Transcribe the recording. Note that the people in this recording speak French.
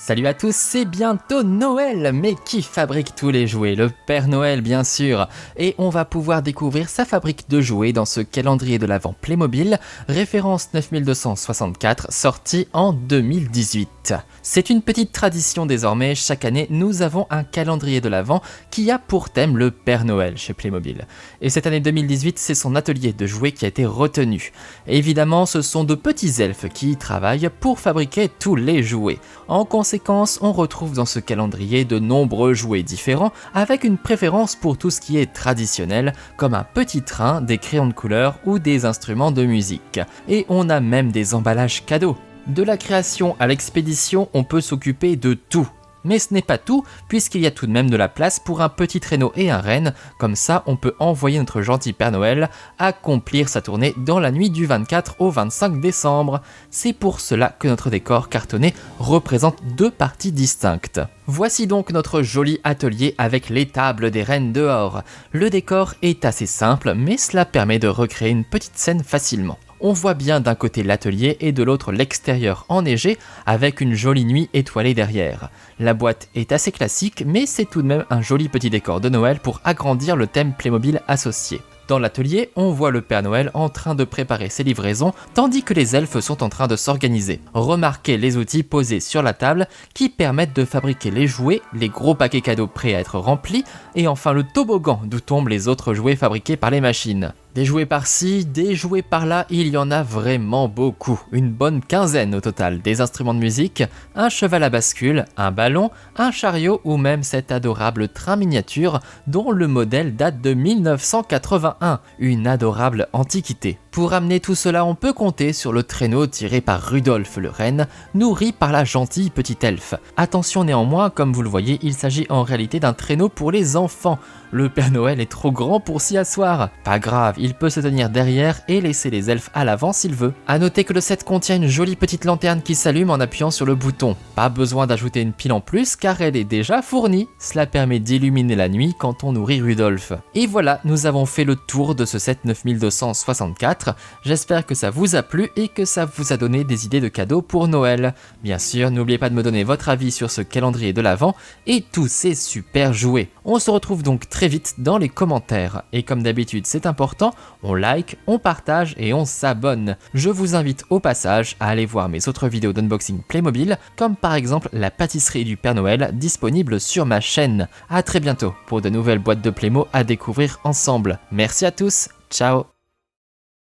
Salut à tous, c'est bientôt Noël, mais qui fabrique tous les jouets? Le Père Noël bien sûr. Et on va pouvoir découvrir sa fabrique de jouets dans ce calendrier de l'Avent Playmobil, référence 9264, sorti en 2018. C'est une petite tradition désormais, chaque année nous avons un calendrier de l'Avent qui a pour thème le Père Noël chez Playmobil. Et cette année 2018, c'est son atelier de jouets qui a été retenu. Évidemment, ce sont de petits elfes qui y travaillent pour fabriquer tous les jouets. En conséquence, on retrouve dans ce calendrier de nombreux jouets différents avec une préférence pour tout ce qui est traditionnel, comme un petit train, des crayons de couleur ou des instruments de musique. Et on a même des emballages cadeaux. De la création à l'expédition, on peut s'occuper de tout. Mais ce n'est pas tout, puisqu'il y a tout de même de la place pour un petit traîneau et un renne, comme ça on peut envoyer notre gentil Père Noël accomplir sa tournée dans la nuit du 24 au 25 décembre. C'est pour cela que notre décor cartonné représente deux parties distinctes. Voici donc notre joli atelier avec les tables des rennes dehors. Le décor est assez simple, mais cela permet de recréer une petite scène facilement. On voit bien d'un côté l'atelier et de l'autre l'extérieur enneigé avec une jolie nuit étoilée derrière. La boîte est assez classique, mais c'est tout de même un joli petit décor de Noël pour agrandir le thème Playmobil associé. Dans l'atelier, on voit le Père Noël en train de préparer ses livraisons, tandis que les elfes sont en train de s'organiser. Remarquez les outils posés sur la table qui permettent de fabriquer les jouets, les gros paquets cadeaux prêts à être remplis, et enfin le toboggan d'où tombent les autres jouets fabriqués par les machines. Des jouets par-ci, des jouets par-là, il y en a vraiment beaucoup, une bonne quinzaine au total, des instruments de musique, un cheval à bascule, un ballon, un chariot ou même cet adorable train miniature dont le modèle date de 1981, une adorable antiquité. Pour amener tout cela, on peut compter sur le traîneau tiré par Rudolf le renne, nourri par la gentille petite elfe. Attention néanmoins, comme vous le voyez, il s'agit en réalité d'un traîneau pour les enfants. Le Père Noël est trop grand pour s'y asseoir. Pas grave, il peut se tenir derrière et laisser les elfes à l'avant s'il veut. A noter que le set contient une jolie petite lanterne qui s'allume en appuyant sur le bouton. Pas besoin d'ajouter une pile en plus car elle est déjà fournie. Cela permet d'illuminer la nuit quand on nourrit Rudolf. Et voilà, nous avons fait le tour de ce set 9264. J'espère que ça vous a plu et que ça vous a donné des idées de cadeaux pour Noël. Bien sûr, n'oubliez pas de me donner votre avis sur ce calendrier de l'Avent et tous ces super jouets. On se retrouve donc très vite dans les commentaires. Et comme d'habitude, c'est important, on like, on partage et on s'abonne. Je vous invite au passage à aller voir mes autres vidéos d'unboxing Playmobil, comme par exemple la pâtisserie du Père Noël disponible sur ma chaîne. A très bientôt pour de nouvelles boîtes de Playmo à découvrir ensemble. Merci à tous, ciao!